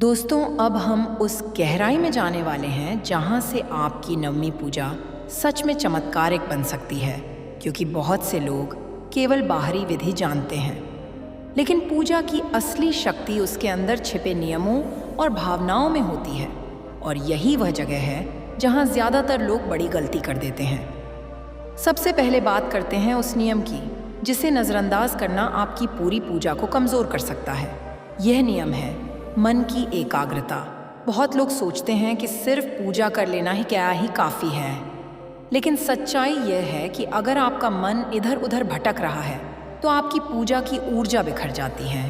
दोस्तों, अब हम उस गहराई में जाने वाले हैं जहाँ से आपकी नवमी पूजा सच में चमत्कारिक बन सकती है। क्योंकि बहुत से लोग केवल बाहरी विधि जानते हैं, लेकिन पूजा की असली शक्ति उसके अंदर छिपे नियमों और भावनाओं में होती है। और यही वह जगह है जहाँ ज़्यादातर लोग बड़ी गलती कर देते हैं। सबसे पहले बात करते हैं उस नियम की जिसे नज़रअंदाज करना आपकी पूरी पूजा को कमज़ोर कर सकता है। यह नियम है मन की एकाग्रता। बहुत लोग सोचते हैं कि सिर्फ पूजा कर लेना ही क्या ही काफ़ी है, लेकिन सच्चाई यह है कि अगर आपका मन इधर उधर भटक रहा है तो आपकी पूजा की ऊर्जा बिखर जाती है।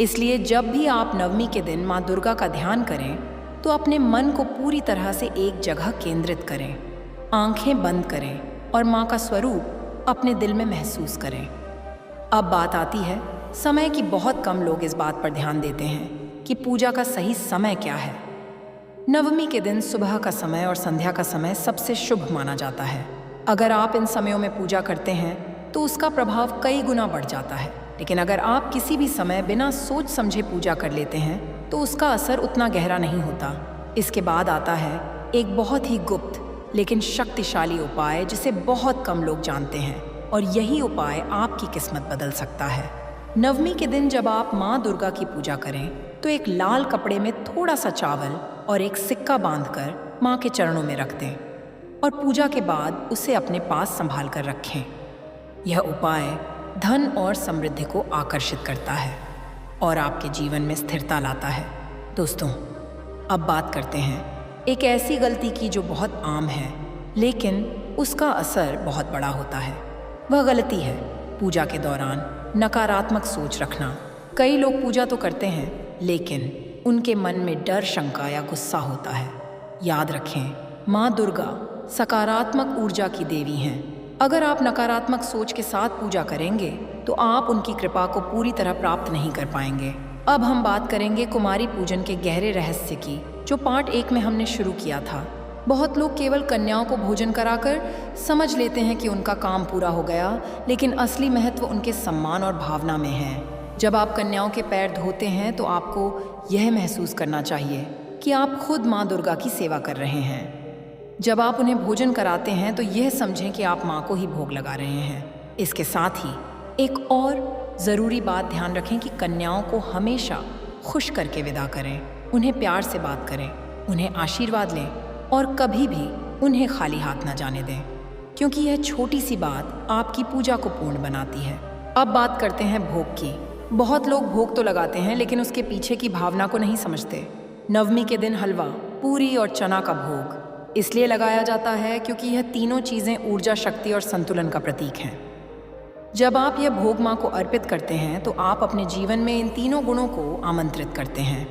इसलिए जब भी आप नवमी के दिन माँ दुर्गा का ध्यान करें तो अपने मन को पूरी तरह से एक जगह केंद्रित करें, आंखें बंद करें और माँ का स्वरूप अपने दिल में महसूस करें। अब बात आती है समय की। बहुत कम लोग इस बात पर ध्यान देते हैं कि पूजा का सही समय क्या है। नवमी के दिन सुबह का समय और संध्या का समय सबसे शुभ माना जाता है। अगर आप इन समयों में पूजा करते हैं तो उसका प्रभाव कई गुना बढ़ जाता है। लेकिन अगर आप किसी भी समय बिना सोच समझे पूजा कर लेते हैं तो उसका असर उतना गहरा नहीं होता। इसके बाद आता है एक बहुत ही गुप्त लेकिन शक्तिशाली उपाय जिसे बहुत कम लोग जानते हैं, और यही उपाय आपकी किस्मत बदल सकता है। नवमी के दिन जब आप माँ दुर्गा की पूजा करें तो एक लाल कपड़े में थोड़ा सा चावल और एक सिक्का बांधकर माँ के चरणों में रख दें और पूजा के बाद उसे अपने पास संभाल कर रखें। यह उपाय धन और समृद्धि को आकर्षित करता है और आपके जीवन में स्थिरता लाता है। दोस्तों, अब बात करते हैं एक ऐसी गलती की जो बहुत आम है लेकिन उसका असर बहुत बड़ा होता है। वह गलती है पूजा के दौरान नकारात्मक सोच रखना। कई लोग पूजा तो करते हैं लेकिन उनके मन में डर, शंका या गुस्सा होता है। याद रखें, माँ दुर्गा सकारात्मक ऊर्जा की देवी हैं। अगर आप नकारात्मक सोच के साथ पूजा करेंगे तो आप उनकी कृपा को पूरी तरह प्राप्त नहीं कर पाएंगे। अब हम बात करेंगे कुमारी पूजन के गहरे रहस्य की, जो पार्ट 1 में हमने शुरू किया था। बहुत लोग केवल कन्याओं को भोजन कराकर समझ लेते हैं कि उनका काम पूरा हो गया, लेकिन असली महत्व उनके सम्मान और भावना में है। जब आप कन्याओं के पैर धोते हैं तो आपको यह महसूस करना चाहिए कि आप खुद माँ दुर्गा की सेवा कर रहे हैं। जब आप उन्हें भोजन कराते हैं तो यह समझें कि आप माँ को ही भोग लगा रहे हैं। इसके साथ ही एक और ज़रूरी बात ध्यान रखें कि कन्याओं को हमेशा खुश करके विदा करें। उन्हें प्यार से बात करें, उन्हें आशीर्वाद लें और कभी भी उन्हें खाली हाथ न जाने दें, क्योंकि यह छोटी सी बात आपकी पूजा को पूर्ण बनाती है। अब बात करते हैं भोग की। बहुत लोग भोग तो लगाते हैं लेकिन उसके पीछे की भावना को नहीं समझते। नवमी के दिन हलवा, पूरी और चना का भोग इसलिए लगाया जाता है क्योंकि यह तीनों चीज़ें ऊर्जा, शक्ति और संतुलन का प्रतीक हैं। जब आप यह भोग माँ को अर्पित करते हैं तो आप अपने जीवन में इन तीनों गुणों को आमंत्रित करते हैं।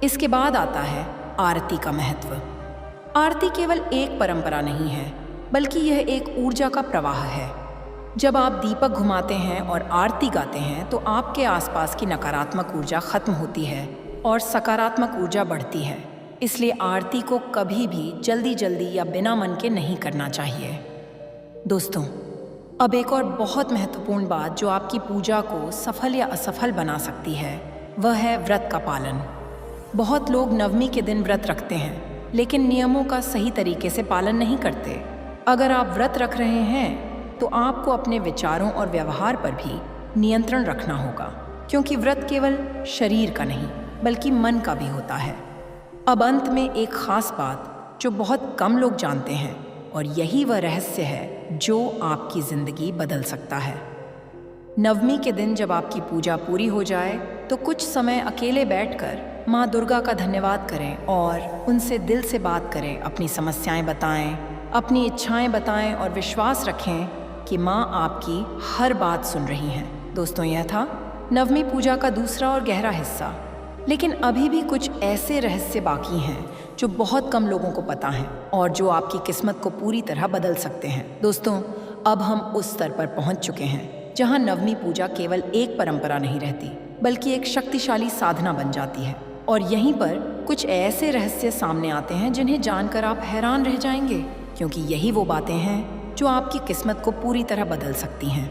इसके बाद आता है आरती का महत्व। आरती केवल एक परंपरा नहीं है, बल्कि यह एक ऊर्जा का प्रवाह है। जब आप दीपक घुमाते हैं और आरती गाते हैं तो आपके आसपास की नकारात्मक ऊर्जा खत्म होती है और सकारात्मक ऊर्जा बढ़ती है। इसलिए आरती को कभी भी जल्दी जल्दी या बिना मन के नहीं करना चाहिए। दोस्तों, अब एक और बहुत महत्वपूर्ण बात जो आपकी पूजा को सफल या असफल बना सकती है, वह है व्रत का पालन। बहुत लोग नवमी के दिन व्रत रखते हैं लेकिन नियमों का सही तरीके से पालन नहीं करते। अगर आप व्रत रख रहे हैं तो आपको अपने विचारों और व्यवहार पर भी नियंत्रण रखना होगा, क्योंकि व्रत केवल शरीर का नहीं बल्कि मन का भी होता है। अब अंत में एक खास बात जो बहुत कम लोग जानते हैं, और यही वह रहस्य है जो आपकी ज़िंदगी बदल सकता है। नवमी के दिन जब आपकी पूजा पूरी हो जाए तो कुछ समय अकेले बैठकर माँ दुर्गा का धन्यवाद करें और उनसे दिल से बात करें। अपनी समस्याएं बताएं, अपनी इच्छाएं बताएं और विश्वास रखें कि माँ आपकी हर बात सुन रही हैं। दोस्तों, यह था नवमी पूजा का दूसरा और गहरा हिस्सा, लेकिन अभी भी कुछ ऐसे रहस्य बाकी हैं जो बहुत कम लोगों को पता हैं और जो आपकी किस्मत को पूरी तरह बदल सकते हैं। दोस्तों, अब हम उस स्तर पर पहुंच चुके हैं जहां नवमी पूजा केवल एक परंपरा नहीं रहती बल्कि एक शक्तिशाली साधना बन जाती है। और यहीं पर कुछ ऐसे रहस्य सामने आते हैं जिन्हें जानकर आप हैरान रह जाएंगे, क्योंकि यही वो बातें हैं जो आपकी किस्मत को पूरी तरह बदल सकती हैं।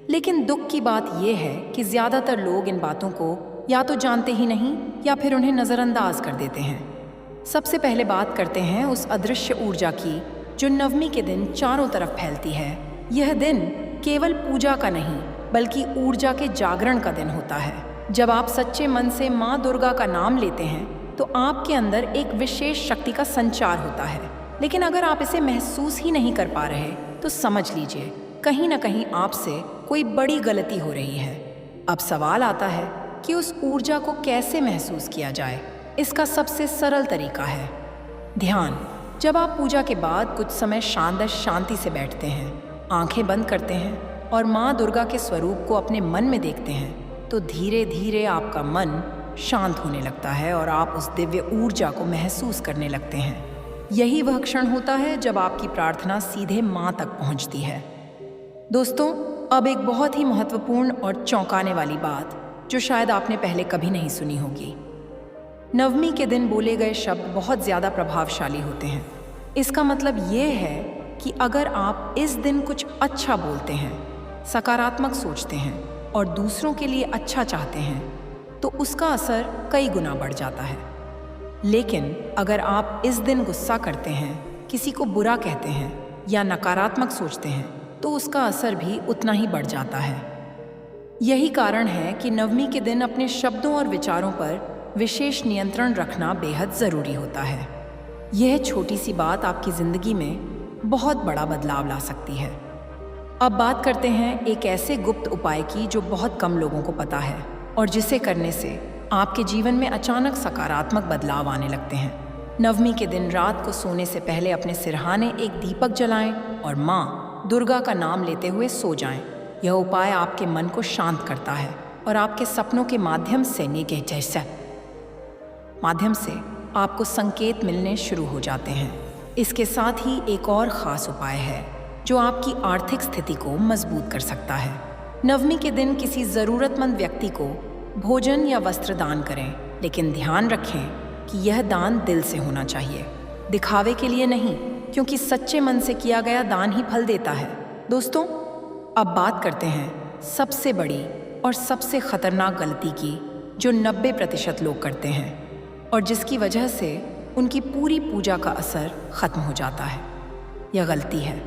लेकिन दुख की बात यह है कि ज़्यादातर लोग इन बातों को या तो जानते ही नहीं या फिर उन्हें नज़रअंदाज कर देते हैं। सबसे पहले बात करते हैं उस अदृश्य ऊर्जा की जो नवमी के दिन चारों तरफ फैलती है। यह दिन केवल पूजा का नहीं बल्कि ऊर्जा के जागरण का दिन होता है। जब आप सच्चे मन से माँ दुर्गा का नाम लेते हैं तो आपके अंदर एक विशेष शक्ति का संचार होता है। लेकिन अगर आप इसे महसूस ही नहीं कर पा रहे तो समझ लीजिए कहीं ना कहीं आपसे कोई बड़ी गलती हो रही है। अब सवाल आता है कि उस ऊर्जा को कैसे महसूस किया जाए। इसका सबसे सरल तरीका है ध्यान। जब आप पूजा के बाद कुछ समय शांति से बैठते हैं, आंखें बंद करते हैं और माँ दुर्गा के स्वरूप को अपने मन में देखते हैं तो धीरे धीरे आपका मन शांत होने लगता है और आप उस दिव्य ऊर्जा को महसूस करने लगते हैं। यही वह क्षण होता है जब आपकी प्रार्थना सीधे माँ तक पहुँचती है। दोस्तों, अब एक बहुत ही महत्वपूर्ण और चौंकाने वाली बात जो शायद आपने पहले कभी नहीं सुनी होगी। नवमी के दिन बोले गए शब्द बहुत ज़्यादा प्रभावशाली होते हैं। इसका मतलब ये है कि अगर आप इस दिन कुछ अच्छा बोलते हैं, सकारात्मक सोचते हैं और दूसरों के लिए अच्छा चाहते हैं तो उसका असर कई गुना बढ़ जाता है। लेकिन अगर आप इस दिन गुस्सा करते हैं, किसी को बुरा कहते हैं या नकारात्मक सोचते हैं तो उसका असर भी उतना ही बढ़ जाता है। यही कारण है कि नवमी के दिन अपने शब्दों और विचारों पर विशेष नियंत्रण रखना बेहद ज़रूरी होता है। यह छोटी सी बात आपकी ज़िंदगी में बहुत बड़ा बदलाव ला सकती है। अब बात करते हैं एक ऐसे गुप्त उपाय की जो बहुत कम लोगों को पता है और जिसे करने से आपके जीवन में अचानक सकारात्मक बदलाव आने लगते हैं। नवमी के दिन रात को सोने से पहले अपने सिरहाने एक दीपक जलाएं और माँ दुर्गा का नाम लेते हुए सो जाएं। यह उपाय आपके मन को शांत करता है और आपके सपनों के माध्यम से आपको संकेत मिलने शुरू हो जाते हैं। इसके साथ ही एक और ख़ास उपाय है जो आपकी आर्थिक स्थिति को मजबूत कर सकता है। नवमी के दिन किसी ज़रूरतमंद व्यक्ति को भोजन या वस्त्र दान करें, लेकिन ध्यान रखें कि यह दान दिल से होना चाहिए, दिखावे के लिए नहीं, क्योंकि सच्चे मन से किया गया दान ही फल देता है। दोस्तों, अब बात करते हैं सबसे बड़ी और सबसे खतरनाक गलती की जो 90% लोग करते हैं और जिसकी वजह से उनकी पूरी पूजा का असर खत्म हो जाता है। यह गलती है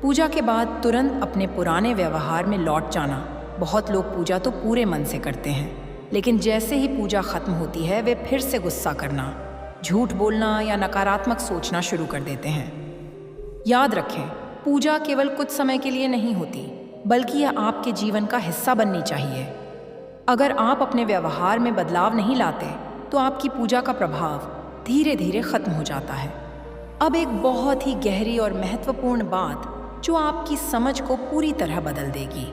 पूजा के बाद तुरंत अपने पुराने व्यवहार में लौट जाना। बहुत लोग पूजा तो पूरे मन से करते हैं, लेकिन जैसे ही पूजा खत्म होती है वे फिर से गुस्सा करना, झूठ बोलना या नकारात्मक सोचना शुरू कर देते हैं। याद रखें, पूजा केवल कुछ समय के लिए नहीं होती, बल्कि यह आपके जीवन का हिस्सा बननी चाहिए। अगर आप अपने व्यवहार में बदलाव नहीं लाते तो आपकी पूजा का प्रभाव धीरे धीरे खत्म हो जाता है। अब एक बहुत ही गहरी और महत्वपूर्ण बात जो आपकी समझ को पूरी तरह बदल देगी।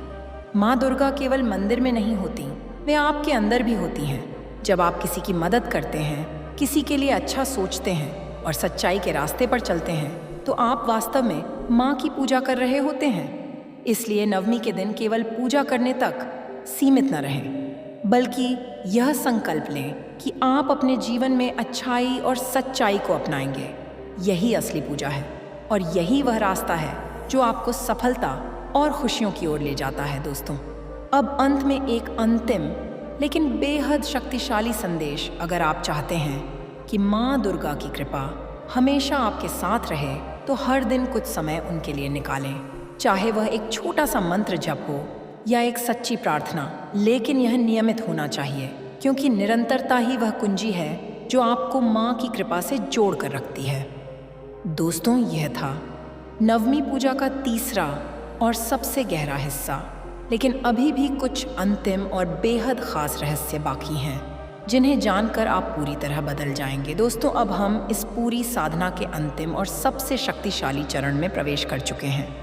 माँ दुर्गा केवल मंदिर में नहीं होती, वे आपके अंदर भी होती हैं। जब आप किसी की मदद करते हैं, किसी के लिए अच्छा सोचते हैं और सच्चाई के रास्ते पर चलते हैं तो आप वास्तव में माँ की पूजा कर रहे होते हैं। इसलिए नवमी के दिन केवल पूजा करने तक सीमित न रहें, बल्कि यह संकल्प लें कि आप अपने जीवन में अच्छाई और सच्चाई को अपनाएंगे। यही असली पूजा है और यही वह रास्ता है जो आपको सफलता और खुशियों की ओर ले जाता है। दोस्तों, अब अंत में एक अंतिम लेकिन बेहद शक्तिशाली संदेश। अगर आप चाहते हैं कि माँ दुर्गा की कृपा हमेशा आपके साथ रहे तो हर दिन कुछ समय उनके लिए निकालें, चाहे वह एक छोटा सा मंत्र जप हो या एक सच्ची प्रार्थना, लेकिन यह नियमित होना चाहिए, क्योंकि निरंतरता ही वह कुंजी है जो आपको माँ की कृपा से जोड़ कर रखती है। दोस्तों, यह था नवमी पूजा का तीसरा और सबसे गहरा हिस्सा, लेकिन अभी भी कुछ अंतिम और बेहद ख़ास रहस्य बाकी हैं जिन्हें जानकर आप पूरी तरह बदल जाएंगे। दोस्तों, अब हम इस पूरी साधना के अंतिम और सबसे शक्तिशाली चरण में प्रवेश कर चुके हैं,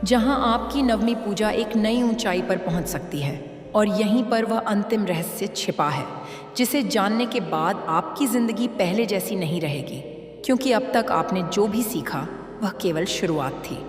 जहां आपकी नवमी पूजा एक नई ऊंचाई पर पहुंच सकती है। और यहीं पर वह अंतिम रहस्य छिपा है जिसे जानने के बाद आपकी ज़िंदगी पहले जैसी नहीं रहेगी, क्योंकि अब तक आपने जो भी सीखा वह केवल शुरुआत थी।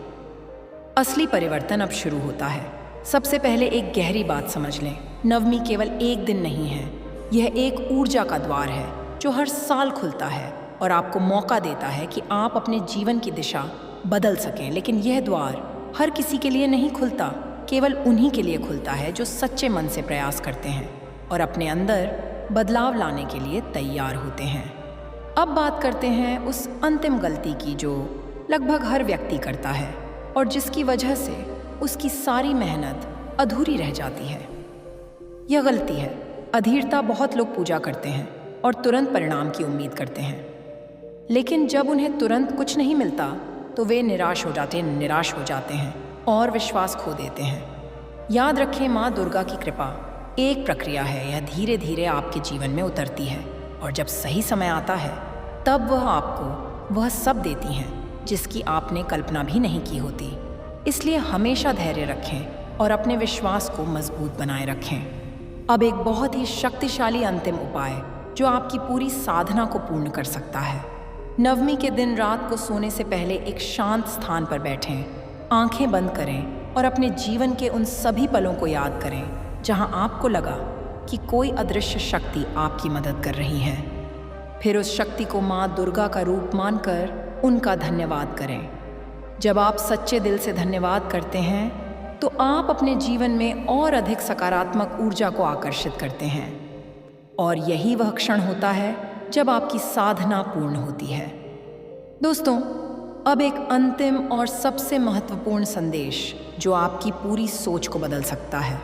असली परिवर्तन अब शुरू होता है। सबसे पहले एक गहरी बात समझ लें, नवमी केवल एक दिन नहीं है, यह एक ऊर्जा का द्वार है जो हर साल खुलता है और आपको मौका देता है कि आप अपने जीवन की दिशा बदल सकें। लेकिन यह द्वार हर किसी के लिए नहीं खुलता, केवल उन्हीं के लिए खुलता है जो सच्चे मन से प्रयास करते हैं। और अपने अंदर बदलाव लाने के लिए तैयार होते हैं। अब बात करते हैं उस अंतिम गलती की जो लगभग हर व्यक्ति करता है और जिसकी वजह से उसकी सारी मेहनत अधूरी रह जाती है। यह गलती है अधीरता। बहुत लोग पूजा करते हैं और तुरंत परिणाम की उम्मीद करते हैं, लेकिन जब उन्हें तुरंत कुछ नहीं मिलता तो वे निराश हो जाते हैं और विश्वास खो देते हैं। याद रखें, माँ दुर्गा की कृपा एक प्रक्रिया है। यह धीरे धीरे आपके जीवन में उतरती है और जब सही समय आता है तब वह आपको वह सब देती हैं जिसकी आपने कल्पना भी नहीं की होती। इसलिए हमेशा धैर्य रखें और अपने विश्वास को मजबूत बनाए रखें। अब एक बहुत ही शक्तिशाली अंतिम उपाय जो आपकी पूरी साधना को पूर्ण कर सकता है। नवमी के दिन रात को सोने से पहले एक शांत स्थान पर बैठें, आंखें बंद करें और अपने जीवन के उन सभी पलों को याद करें जहां आपको लगा कि कोई अदृश्य शक्ति आपकी मदद कर रही है। फिर उस शक्ति को माँ दुर्गा का रूप मानकर उनका धन्यवाद करें। जब आप सच्चे दिल से धन्यवाद करते हैं तो आप अपने जीवन में और अधिक सकारात्मक ऊर्जा को आकर्षित करते हैं और यही वह क्षण होता है जब आपकी साधना पूर्ण होती है। दोस्तों, अब एक अंतिम और सबसे महत्वपूर्ण संदेश जो आपकी पूरी सोच को बदल सकता है।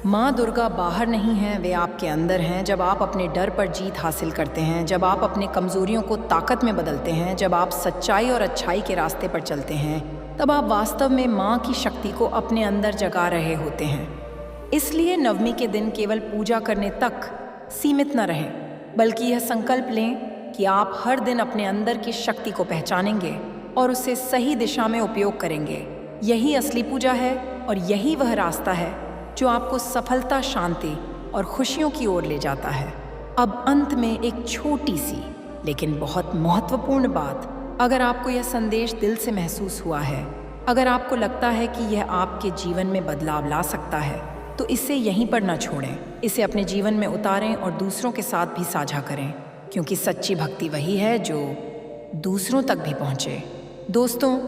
माँ दुर्गा बाहर नहीं हैं, वे आपके अंदर हैं। जब आप अपने डर पर जीत हासिल करते हैं, जब आप अपने कमजोरियों को ताकत में बदलते हैं, जब आप सच्चाई और अच्छाई के रास्ते पर चलते हैं, तब आप वास्तव में माँ की शक्ति को अपने अंदर जगा रहे होते हैं। इसलिए नवमी के दिन केवल पूजा करने तक सीमित न रहें, बल्कि यह संकल्प लें कि आप हर दिन अपने अंदर की शक्ति को पहचानेंगे और उसे सही दिशा में उपयोग करेंगे। यही असली पूजा है और यही वह रास्ता है जो आपको सफलता, शांति और खुशियों की ओर ले जाता है। अब अंत में एक छोटी सी लेकिन बहुत महत्वपूर्ण बात, अगर आपको यह संदेश दिल से महसूस हुआ है, अगर आपको लगता है कि यह आपके जीवन में बदलाव ला सकता है, तो इसे यहीं पर न छोड़ें। इसे अपने जीवन में उतारें और दूसरों के साथ भी साझा करें, क्योंकि सच्ची भक्ति वही है जो दूसरों तक भी पहुँचे। दोस्तों,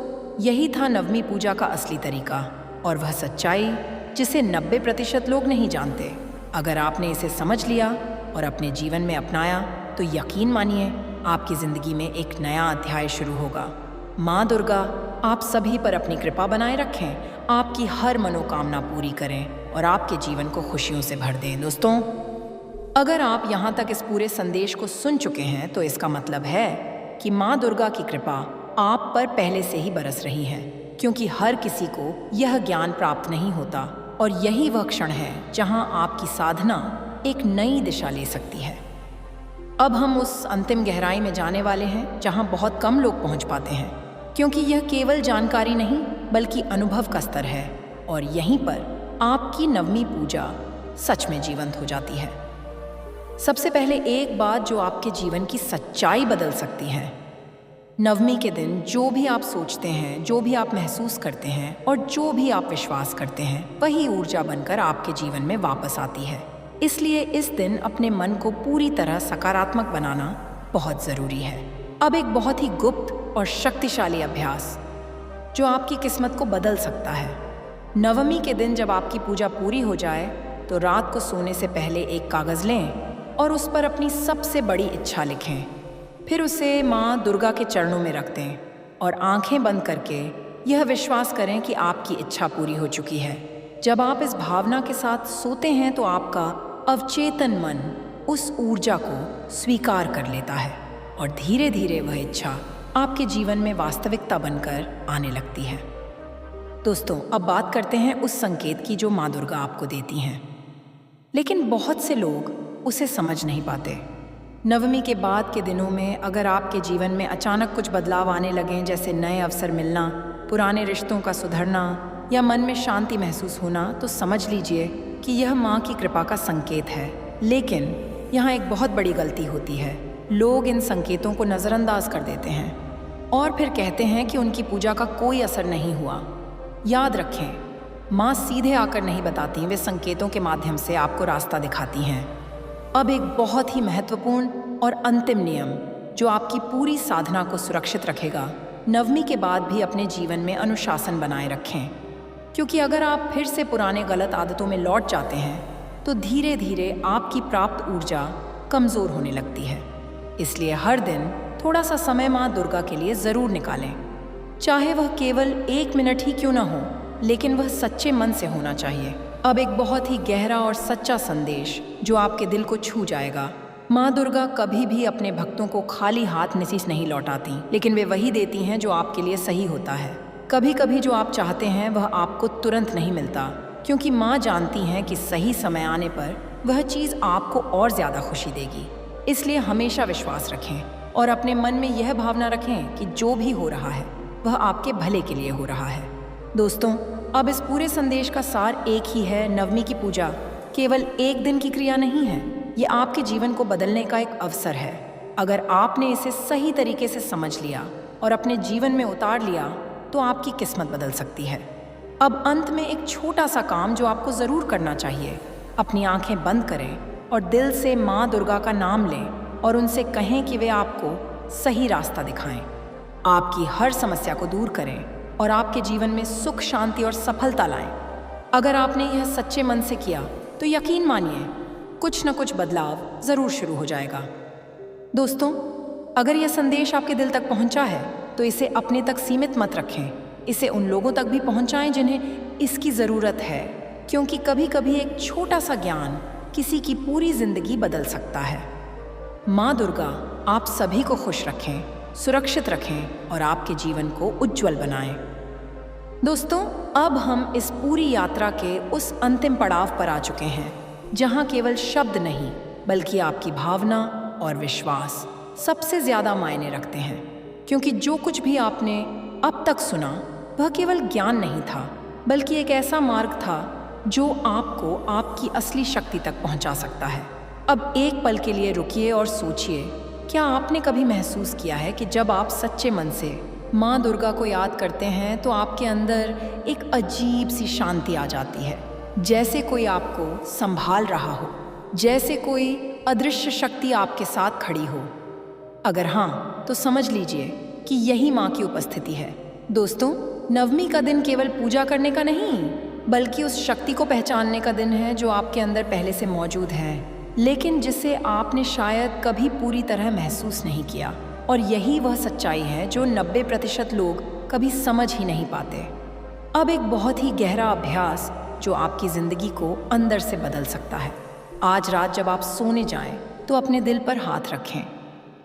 यही था नवमी पूजा का असली तरीका और वह सच्चाई जिसे 90% लोग नहीं जानते। अगर आपने इसे समझ लिया और अपने जीवन में अपनाया तो यकीन मानिए आपकी ज़िंदगी में एक नया अध्याय शुरू होगा। माँ दुर्गा आप सभी पर अपनी कृपा बनाए रखें, आपकी हर मनोकामना पूरी करें और आपके जीवन को खुशियों से भर दें। दोस्तों, अगर आप यहाँ तक इस पूरे संदेश को सुन चुके हैं तो इसका मतलब है कि माँ दुर्गा की कृपा आप पर पहले से ही बरस रही है, क्योंकि हर किसी को यह ज्ञान प्राप्त नहीं होता और यही वह क्षण है जहां आपकी साधना एक नई दिशा ले सकती है। अब हम उस अंतिम गहराई में जाने वाले हैं जहां बहुत कम लोग पहुंच पाते हैं, क्योंकि यह केवल जानकारी नहीं बल्कि अनुभव का स्तर है और यहीं पर आपकी नवमी पूजा सच में जीवंत हो जाती है। सबसे पहले एक बात जो आपके जीवन की सच्चाई बदल सकती है। नवमी के दिन जो भी आप सोचते हैं, जो भी आप महसूस करते हैं और जो भी आप विश्वास करते हैं, वही ऊर्जा बनकर आपके जीवन में वापस आती है। इसलिए इस दिन अपने मन को पूरी तरह सकारात्मक बनाना बहुत ज़रूरी है। अब एक बहुत ही गुप्त और शक्तिशाली अभ्यास जो आपकी किस्मत को बदल सकता है। नवमी के दिन जब आपकी पूजा पूरी हो जाए तो रात को सोने से पहले एक कागज़ लें और उस पर अपनी सबसे बड़ी इच्छा लिखें। फिर उसे माँ दुर्गा के चरणों में रख दें और आंखें बंद करके यह विश्वास करें कि आपकी इच्छा पूरी हो चुकी है। जब आप इस भावना के साथ सोते हैं तो आपका अवचेतन मन उस ऊर्जा को स्वीकार कर लेता है और धीरे धीरे वह इच्छा आपके जीवन में वास्तविकता बनकर आने लगती है। दोस्तों, अब बात करते हैं उस संकेत की जो माँ दुर्गा आपको देती हैं, लेकिन बहुत से लोग उसे समझ नहीं पाते। नवमी के बाद के दिनों में अगर आपके जीवन में अचानक कुछ बदलाव आने लगें, जैसे नए अवसर मिलना, पुराने रिश्तों का सुधरना या मन में शांति महसूस होना, तो समझ लीजिए कि यह माँ की कृपा का संकेत है। लेकिन यहाँ एक बहुत बड़ी गलती होती है। लोग इन संकेतों को नज़रअंदाज कर देते हैं और फिर कहते हैं कि उनकी पूजा का कोई असर नहीं हुआ। याद रखें, माँ सीधे आकर नहीं बताती, वे संकेतों के माध्यम से आपको रास्ता दिखाती हैं। अब एक बहुत ही महत्वपूर्ण और अंतिम नियम जो आपकी पूरी साधना को सुरक्षित रखेगा। नवमी के बाद भी अपने जीवन में अनुशासन बनाए रखें, क्योंकि अगर आप फिर से पुराने गलत आदतों में लौट जाते हैं तो धीरे धीरे आपकी प्राप्त ऊर्जा कमज़ोर होने लगती है। इसलिए हर दिन थोड़ा सा समय माँ दुर्गा के लिए ज़रूर निकालें। चाहे वह केवल 1 मिनट ही क्यों ना हो, लेकिन वह सच्चे मन से होना चाहिए। अब एक बहुत ही गहरा और सच्चा संदेश जो आपके दिल को छू जाएगा। माँ दुर्गा कभी भी अपने भक्तों को खाली हाथ नसीस नहीं लौटाती, लेकिन वे वही देती हैं जो आपके लिए सही होता है। कभी कभी जो आप चाहते हैं वह आपको तुरंत नहीं मिलता, क्योंकि माँ जानती हैं कि सही समय आने पर वह चीज़ आपको और ज़्यादा खुशी देगी। इसलिए हमेशा विश्वास रखें और अपने मन में यह भावना रखें कि जो भी हो रहा है वह आपके भले के लिए हो रहा है। दोस्तों, अब इस पूरे संदेश का सार एक ही है। नवमी की पूजा केवल एक दिन की क्रिया नहीं है, ये आपके जीवन को बदलने का एक अवसर है। अगर आपने इसे सही तरीके से समझ लिया और अपने जीवन में उतार लिया तो आपकी किस्मत बदल सकती है। अब अंत में एक छोटा सा काम जो आपको ज़रूर करना चाहिए। अपनी आंखें बंद करें और दिल से माँ दुर्गा का नाम लें और उनसे कहें कि वे आपको सही रास्ता दिखाएं, आपकी हर समस्या को दूर करें और आपके जीवन में सुख, शांति और सफलता लाएं। अगर आपने यह सच्चे मन से किया तो यकीन मानिए कुछ न कुछ बदलाव ज़रूर शुरू हो जाएगा। दोस्तों, अगर यह संदेश आपके दिल तक पहुंचा है तो इसे अपने तक सीमित मत रखें। इसे उन लोगों तक भी पहुंचाएं जिन्हें इसकी ज़रूरत है, क्योंकि कभी कभी एक छोटा सा ज्ञान किसी की पूरी जिंदगी बदल सकता है। माँ दुर्गा आप सभी को खुश रखें, सुरक्षित रखें और आपके जीवन को उज्जवल बनाएं। दोस्तों, अब हम इस पूरी यात्रा के उस अंतिम पड़ाव पर आ चुके हैं जहाँ केवल शब्द नहीं बल्कि आपकी भावना और विश्वास सबसे ज़्यादा मायने रखते हैं। क्योंकि जो कुछ भी आपने अब तक सुना वह केवल ज्ञान नहीं था, बल्कि एक ऐसा मार्ग था जो आपको आपकी असली शक्ति तक पहुंचा सकता है। अब एक पल के लिए रुकिए और सोचिए, क्या आपने कभी महसूस किया है कि जब आप सच्चे मन से माँ दुर्गा को याद करते हैं तो आपके अंदर एक अजीब सी शांति आ जाती है, जैसे कोई आपको संभाल रहा हो, जैसे कोई अदृश्य शक्ति आपके साथ खड़ी हो? अगर हाँ, तो समझ लीजिए कि यही माँ की उपस्थिति है। दोस्तों, नवमी का दिन केवल पूजा करने का नहीं, बल्कि उस शक्ति को पहचानने का दिन है जो आपके अंदर पहले से मौजूद है, लेकिन जिसे आपने शायद कभी पूरी तरह महसूस नहीं किया। और यही वह सच्चाई है जो 90% लोग कभी समझ ही नहीं पाते। अब एक बहुत ही गहरा अभ्यास जो आपकी ज़िंदगी को अंदर से बदल सकता है। आज रात जब आप सोने जाएं तो अपने दिल पर हाथ रखें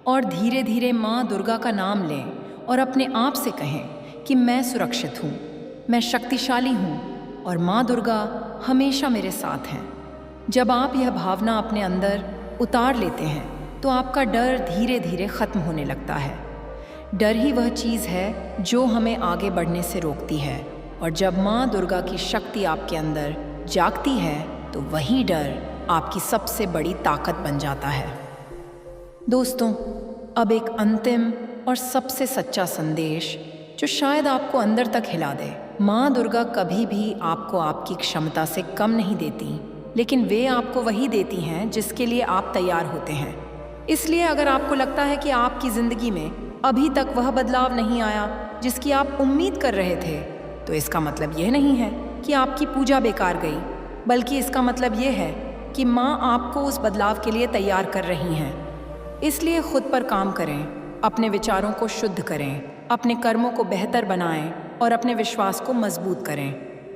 और धीरे धीरे माँ दुर्गा का नाम लें और अपने आप से कहें कि मैं सुरक्षित हूँ, मैं शक्तिशाली हूँ और माँ दुर्गा हमेशा मेरे साथ हैं। जब आप यह भावना अपने अंदर उतार लेते हैं तो आपका डर धीरे धीरे ख़त्म होने लगता है। डर ही वह चीज़ है जो हमें आगे बढ़ने से रोकती है, और जब माँ दुर्गा की शक्ति आपके अंदर जागती है तो वही डर आपकी सबसे बड़ी ताकत बन जाता है। दोस्तों, अब एक अंतिम और सबसे सच्चा संदेश जो शायद आपको अंदर तक हिला दे। माँ दुर्गा कभी भी आपको आपकी क्षमता से कम नहीं देती, लेकिन वे आपको वही देती हैं जिसके लिए आप तैयार होते हैं। इसलिए अगर आपको लगता है कि आपकी ज़िंदगी में अभी तक वह बदलाव नहीं आया जिसकी आप उम्मीद कर रहे थे, तो इसका मतलब यह नहीं है कि आपकी पूजा बेकार गई, बल्कि इसका मतलब यह है कि माँ आपको उस बदलाव के लिए तैयार कर रही हैं। इसलिए खुद पर काम करें, अपने विचारों को शुद्ध करें, अपने कर्मों को बेहतर बनाएं और अपने विश्वास को मजबूत करें,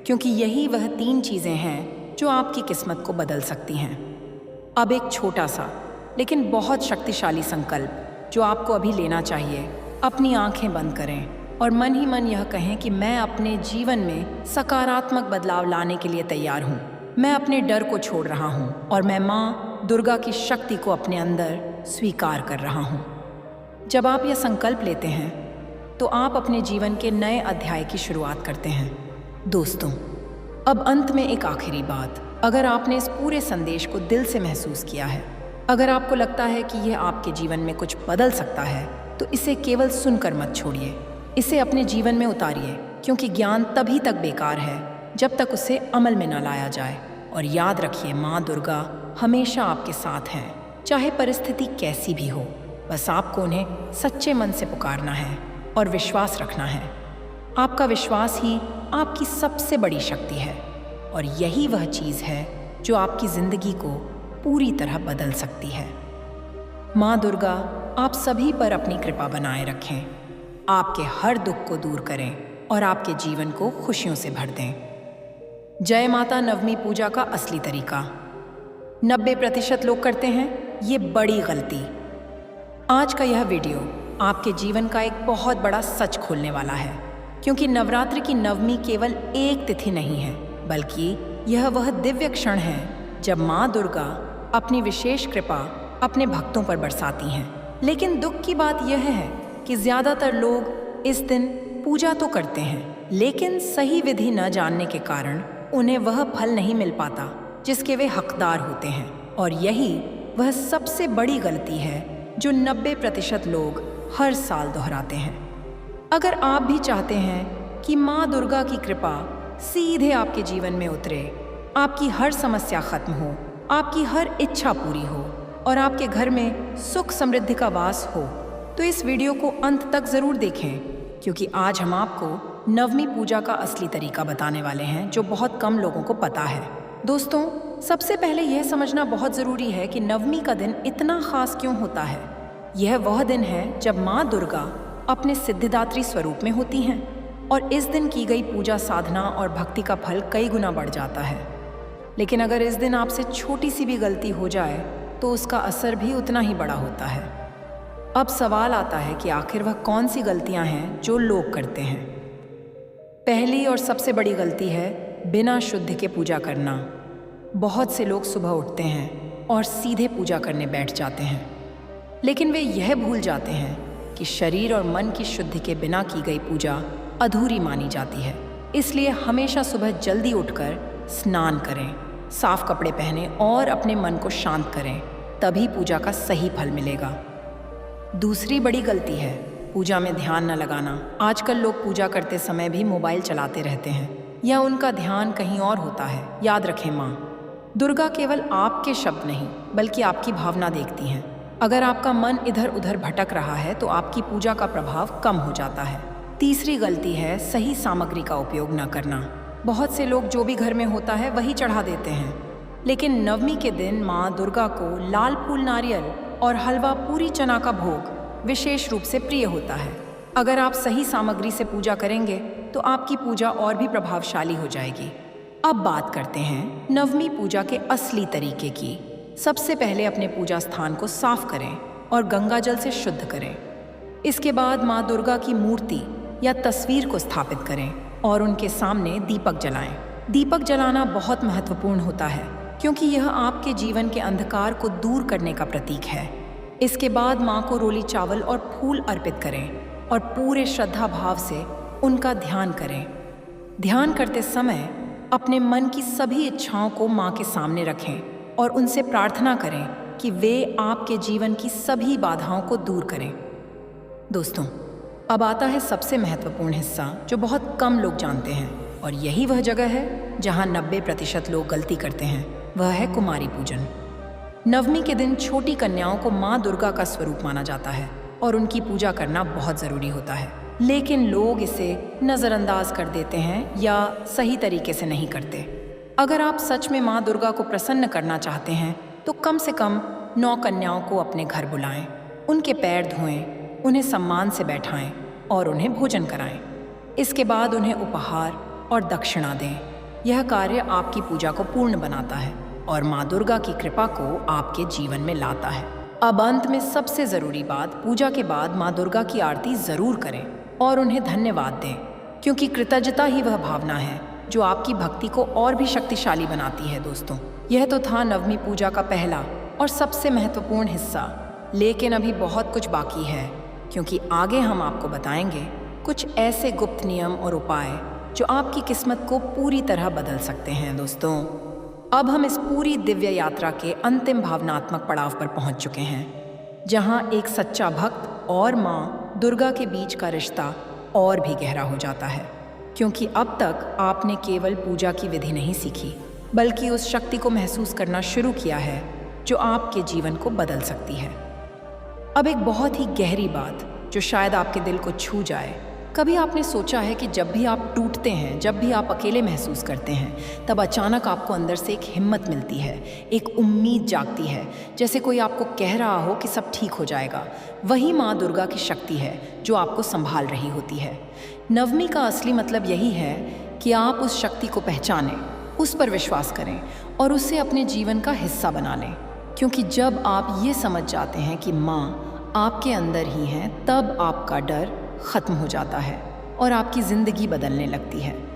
क्योंकि यही वह 3 चीज़ें हैं जो आपकी किस्मत को बदल सकती हैं। अब एक छोटा सा लेकिन बहुत शक्तिशाली संकल्प जो आपको अभी लेना चाहिए। अपनी आंखें बंद करें और मन ही मन यह कहें कि मैं अपने जीवन में सकारात्मक बदलाव लाने के लिए तैयार हूँ। मैं अपने डर को छोड़ रहा हूँ और मैं माँ दुर्गा की शक्ति को अपने अंदर स्वीकार कर रहा हूँ। जब आप यह संकल्प लेते हैं तो आप अपने जीवन के नए अध्याय की शुरुआत करते हैं। दोस्तों, अब अंत में एक आखिरी बात। अगर आपने इस पूरे संदेश को दिल से महसूस किया है, अगर आपको लगता है कि यह आपके जीवन में कुछ बदल सकता है, तो इसे केवल सुनकर मत छोड़िए, इसे अपने जीवन में उतारिए, क्योंकि ज्ञान तभी तक बेकार है जब तक उसे अमल में न लाया जाए। और याद रखिए, माँ दुर्गा हमेशा आपके साथ हैं, चाहे परिस्थिति कैसी भी हो। बस आपको उन्हें सच्चे मन से पुकारना है और विश्वास रखना है। आपका विश्वास ही आपकी सबसे बड़ी शक्ति है, और यही वह चीज़ है जो आपकी जिंदगी को पूरी तरह बदल सकती है। माँ दुर्गा आप सभी पर अपनी कृपा बनाए रखें, आपके हर दुख को दूर करें और आपके जीवन को खुशियों से भर दें। जय माता नवमी पूजा का असली तरीका। 90% लोग करते हैं ये बड़ी गलती। आज का यह वीडियो आपके जीवन का एक बहुत बड़ा सच खोलने वाला है, क्योंकि नवरात्र की नवमी केवल एक तिथि नहीं है, बल्कि यह वह दिव्य क्षण है जब माँ दुर्गा अपनी विशेष कृपा अपने भक्तों पर बरसाती हैं। लेकिन दुख की बात यह है कि ज़्यादातर लोग इस दिन पूजा तो करते हैं, लेकिन सही विधि न जानने के कारण उन्हें वह फल नहीं मिल पाता जिसके वे हकदार होते हैं। और यही वह सबसे बड़ी गलती है जो 90% लोग हर साल दोहराते हैं। अगर आप भी चाहते हैं कि माँ दुर्गा की कृपा सीधे आपके जीवन में उतरे, आपकी हर समस्या खत्म हो, आपकी हर इच्छा पूरी हो और आपके घर में सुख समृद्धि का वास हो, तो इस वीडियो को अंत तक ज़रूर देखें, क्योंकि आज हम आपको नवमी पूजा का असली तरीका बताने वाले हैं जो बहुत कम लोगों को पता है। दोस्तों, सबसे पहले यह समझना बहुत ज़रूरी है कि नवमी का दिन इतना खास क्यों होता है। यह वह दिन है जब माँ दुर्गा अपने सिद्धिदात्री स्वरूप में होती हैं और इस दिन की गई पूजा साधना और भक्ति का फल कई गुना बढ़ जाता है। लेकिन अगर इस दिन आपसे छोटी सी भी गलती हो जाए तो उसका असर भी उतना ही बड़ा होता है। अब सवाल आता है कि आखिर वह कौन सी गलतियां हैं जो लोग करते हैं। पहली और सबसे बड़ी गलती है बिना शुद्ध के पूजा करना। बहुत से लोग सुबह उठते हैं और सीधे पूजा करने बैठ जाते हैं, लेकिन वे यह भूल जाते हैं कि शरीर और मन की शुद्धि के बिना की गई पूजा अधूरी मानी जाती है। इसलिए हमेशा सुबह जल्दी उठकर स्नान करें, साफ कपड़े पहनें और अपने मन को शांत करें, तभी पूजा का सही फल मिलेगा। दूसरी बड़ी गलती है पूजा में ध्यान न लगाना। आजकल लोग पूजा करते समय भी मोबाइल चलाते रहते हैं या उनका ध्यान कहीं और होता है। याद रखें, माँ दुर्गा केवल आपके शब्द नहीं बल्कि आपकी भावना देखती हैं। अगर आपका मन इधर उधर भटक रहा है तो आपकी पूजा का प्रभाव कम हो जाता है। तीसरी गलती है सही सामग्री का उपयोग न करना। बहुत से लोग जो भी घर में होता है वही चढ़ा देते हैं, लेकिन नवमी के दिन माँ दुर्गा को लाल फूल, नारियल और हलवा पूरी चना का भोग विशेष रूप से प्रिय होता है। अगर आप सही सामग्री से पूजा करेंगे तो आपकी पूजा और भी प्रभावशाली हो जाएगी। अब बात करते हैं नवमी पूजा के असली तरीके की। सबसे पहले अपने पूजा स्थान को साफ करें और गंगा जल से शुद्ध करें। इसके बाद माँ दुर्गा की मूर्ति या तस्वीर को स्थापित करें और उनके सामने दीपक जलाएं। दीपक जलाना बहुत महत्वपूर्ण होता है, क्योंकि यह आपके जीवन के अंधकार को दूर करने का प्रतीक है। इसके बाद माँ को रोली चावल और फूल अर्पित करें और पूरे श्रद्धा भाव से उनका ध्यान करें। ध्यान करते समय अपने मन की सभी इच्छाओं को माँ के सामने रखें और उनसे प्रार्थना करें कि वे आपके जीवन की सभी बाधाओं को दूर करें। दोस्तों, अब आता है सबसे महत्वपूर्ण हिस्सा जो बहुत कम लोग जानते हैं, और यही वह जगह है जहाँ 90% लोग गलती करते हैं। वह है कुमारी पूजन। नवमी के दिन छोटी कन्याओं को माँ दुर्गा का स्वरूप माना जाता है और उनकी पूजा करना बहुत ज़रूरी होता है, लेकिन लोग इसे नज़रअंदाज कर देते हैं या सही तरीके से नहीं करते। अगर आप सच में माँ दुर्गा को प्रसन्न करना चाहते हैं तो कम से कम 9 कन्याओं को अपने घर बुलाएं, उनके पैर धोएं, उन्हें सम्मान से बैठाएं और उन्हें भोजन कराएं। इसके बाद उन्हें उपहार और दक्षिणा दें। यह कार्य आपकी पूजा को पूर्ण बनाता है और माँ दुर्गा की कृपा को आपके जीवन में लाता है। अब अंत में सबसे ज़रूरी बात, पूजा के बाद माँ दुर्गा की आरती ज़रूर करें और उन्हें धन्यवाद दें, क्योंकि कृतज्ञता ही वह भावना है जो आपकी भक्ति को और भी शक्तिशाली बनाती है। दोस्तों, यह तो था नवमी पूजा का पहला और सबसे महत्वपूर्ण हिस्सा, लेकिन अभी बहुत कुछ बाकी है, क्योंकि आगे हम आपको बताएंगे कुछ ऐसे गुप्त नियम और उपाय जो आपकी किस्मत को पूरी तरह बदल सकते हैं। दोस्तों, अब हम इस पूरी दिव्य यात्रा के अंतिम भावनात्मक पड़ाव पर पहुंच चुके हैं, जहां एक सच्चा भक्त और माँ दुर्गा के बीच का रिश्ता और भी गहरा हो जाता है, क्योंकि अब तक आपने केवल पूजा की विधि नहीं सीखी, बल्कि उस शक्ति को महसूस करना शुरू किया है जो आपके जीवन को बदल सकती है। अब एक बहुत ही गहरी बात जो शायद आपके दिल को छू जाए। कभी आपने सोचा है कि जब भी आप टूटते हैं, जब भी आप अकेले महसूस करते हैं, तब अचानक आपको अंदर से एक हिम्मत मिलती है, एक उम्मीद जागती है, जैसे कोई आपको कह रहा हो कि सब ठीक हो जाएगा। वही माँ दुर्गा की शक्ति है जो आपको संभाल रही होती है। नवमी का असली मतलब यही है कि आप उस शक्ति को पहचानें, उस पर विश्वास करें और उसे अपने जीवन का हिस्सा बना लें। क्योंकि जब आप ये समझ जाते हैं कि माँ आपके अंदर ही हैं, तब आपका डर खत्म हो जाता है और आपकी ज़िंदगी बदलने लगती है।